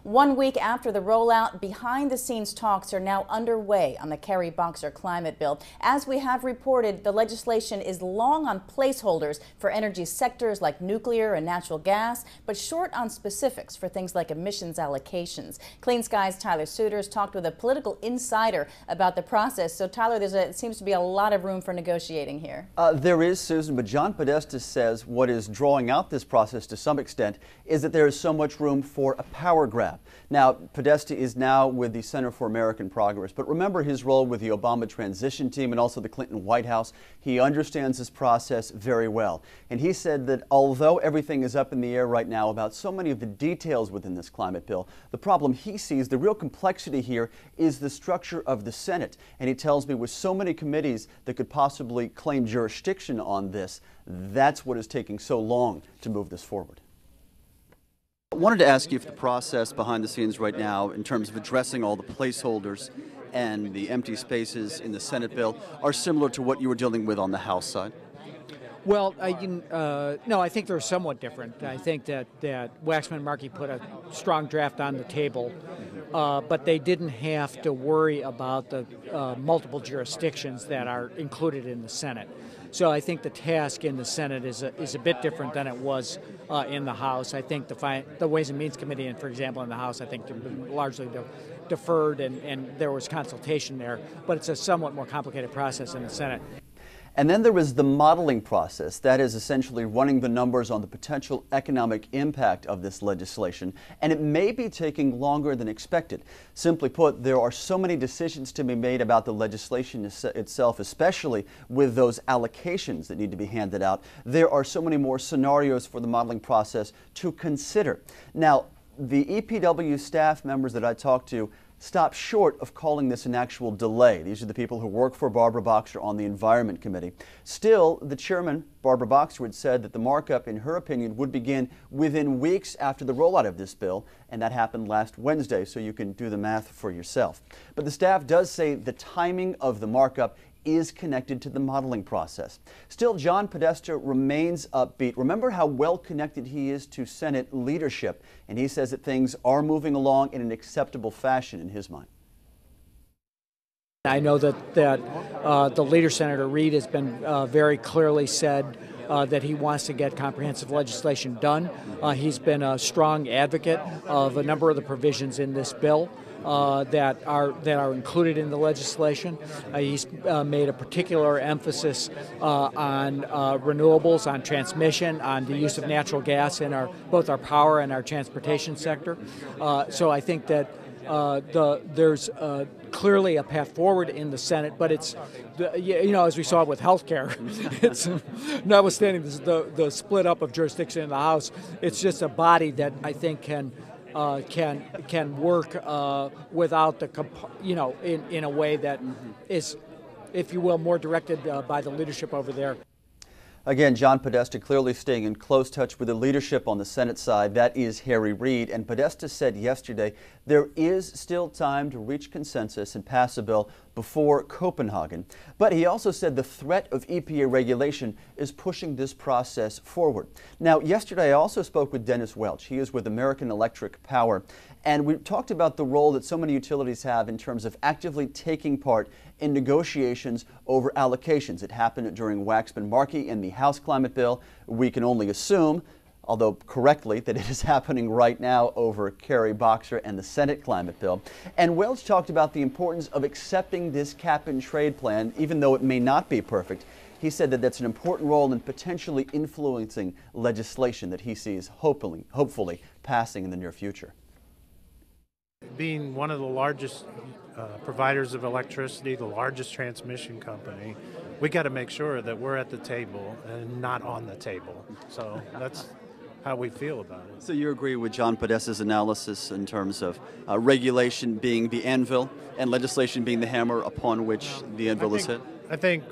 1 week after the rollout, behind-the-scenes talks are now underway on the Kerry-Boxer climate bill. As we have reported, the legislation is long on placeholders for energy sectors like nuclear and natural gas, but short on specifics for things like emissions allocations. Clean Sky's Tyler Suiters talked with a political insider about the process. So, Tyler, it seems to be a lot of room for negotiating here. There is, Susan, but John Podesta says what is drawing out this process to some extent is that there is so much room for a power grab. Now, Podesta is now with the Center for American Progress, but remember his role with the Obama transition team and also the Clinton White House. He understands this process very well. And he said that although everything is up in the air right now about so many of the details within this climate bill, the problem he sees, the real complexity here, is the structure of the Senate. And he tells me with so many committees that could possibly claim jurisdiction on this, that's what is taking so long to move this forward. I wanted to ask you if the process behind the scenes right now in terms of addressing all the placeholders and the empty spaces in the Senate bill are similar to what you were dealing with on the House side. Well, no, I think they're somewhat different. I think that Waxman and Markey put a strong draft on the table, but they didn't have to worry about the multiple jurisdictions that are included in the Senate. So I think the task in the Senate is a bit different than it was in the House. I think the Ways and Means Committee, and for example, in the House, I think largely deferred and there was consultation there, but it's a somewhat more complicated process in the Senate. And then there was the modeling process. That is essentially running the numbers on the potential economic impact of this legislation. And it may be taking longer than expected. Simply put, there are so many decisions to be made about the legislation itself, especially with those allocations that need to be handed out. There are so many more scenarios for the modeling process to consider. Now, the EPW staff members that I talked to stopped short of calling this an actual delay. These are the people who work for Barbara Boxer on the Environment Committee. Still, the chairman, Barbara Boxer, had said that the markup, in her opinion, would begin within weeks after the rollout of this bill, and that happened last Wednesday, so you can do the math for yourself. But the staff does say the timing of the markup is connected to the modeling process. Still, John Podesta remains upbeat. Remember how well connected he is to Senate leadership, and he says that things are moving along in an acceptable fashion in his mind. I know that the leader, Senator Reid, has been very clearly said that he wants to get comprehensive legislation done. He's been a strong advocate of a number of the provisions in this bill that are included in the legislation. He's made a particular emphasis on renewables, on transmission, on the use of natural gas in both our power and our transportation sector. So I think that there's clearly a path forward in the Senate, but it's, as we saw with health care, it's notwithstanding the split up of jurisdiction in the House, it's just a body that I think can work without in a way that is, if you will, more directed by the leadership over there. Again, John Podesta clearly staying in close touch with the leadership on the Senate side. That is Harry Reid. And Podesta said yesterday there is still time to reach consensus and pass a bill before Copenhagen. But he also said the threat of EPA regulation is pushing this process forward. Now, yesterday I also spoke with Dennis Welch. He is with American Electric Power. And we talked about the role that so many utilities have in terms of actively taking part in negotiations over allocations. It happened during Waxman-Markey and the House climate bill. We can only assume, although correctly, that it is happening right now over Kerry-Boxer and the Senate climate bill. And Welch talked about the importance of accepting this cap-and-trade plan, even though it may not be perfect. He said that that's an important role in potentially influencing legislation that he sees hopefully passing in the near future. Being one of the largest providers of electricity, the largest transmission company, we got to make sure that we're at the table and not on the table. So that's how we feel about it. So you agree with John Podesta's analysis in terms of regulation being the anvil and legislation being the hammer upon which the anvil is hit? I think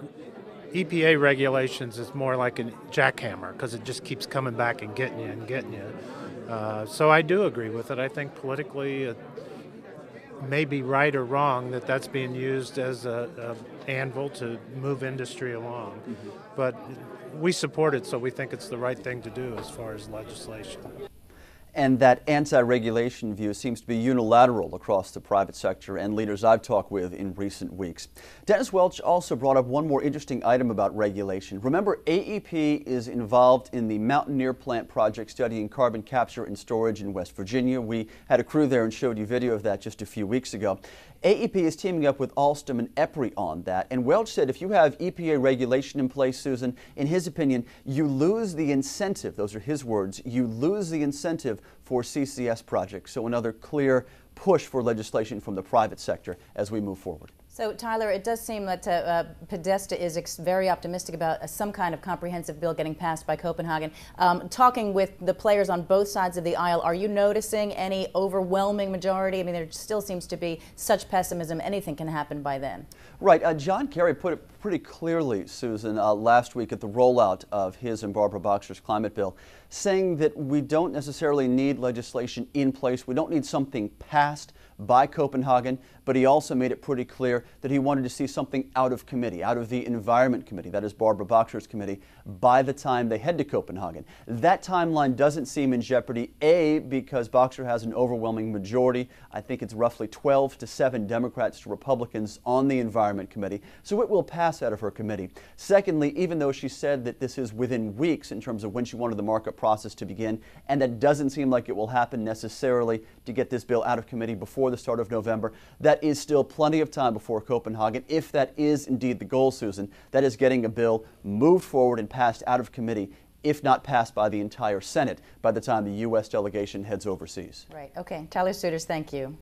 EPA regulations is more like a jackhammer because it just keeps coming back and getting you and getting you. So I do agree with it. I think politically it may be right or wrong that that's being used as a anvil to move industry along. But we support it, so we think it's the right thing to do as far as legislation. And that anti-regulation view seems to be unilateral across the private sector and leaders I've talked with in recent weeks. Dennis Welch also brought up one more interesting item about regulation. Remember, AEP is involved in the Mountaineer Plant project studying carbon capture and storage in West Virginia. We had a crew there and showed you video of that just a few weeks ago. AEP is teaming up with Alstom and EPRI on that, and Welch said if you have EPA regulation in place, Susan, in his opinion, you lose the incentive, those are his words, you lose the incentive for CCS projects. So another clear push for legislation from the private sector as we move forward. So, Tyler, it does seem that Podesta is very optimistic about some kind of comprehensive bill getting passed by Copenhagen. Talking with the players on both sides of the aisle, are you noticing any overwhelming majority? I mean, there still seems to be such pessimism, anything can happen by then. Right. John Kerry put it pretty clearly, Susan, last week at the rollout of his and Barbara Boxer's climate bill, saying that we don't necessarily need legislation in place. We don't need something passed by Copenhagen, but he also made it pretty clear that he wanted to see something out of committee, out of the Environment Committee, that is Barbara Boxer's committee, by the time they head to Copenhagen. That timeline doesn't seem in jeopardy, A, because Boxer has an overwhelming majority. I think it's roughly 12-7 Democrats to Republicans on the Environment Committee, so it will pass out of her committee. Secondly, even though she said that this is within weeks in terms of when she wanted the markup process to begin, and that doesn't seem like it will happen necessarily to get this bill out of committee before the start of November, that is still plenty of time before Copenhagen. If that is indeed the goal, Susan, that is getting a bill moved forward and passed out of committee, if not passed by the entire Senate, by the time the U.S. delegation heads overseas. Right. Okay. Tyler Suiters, thank you.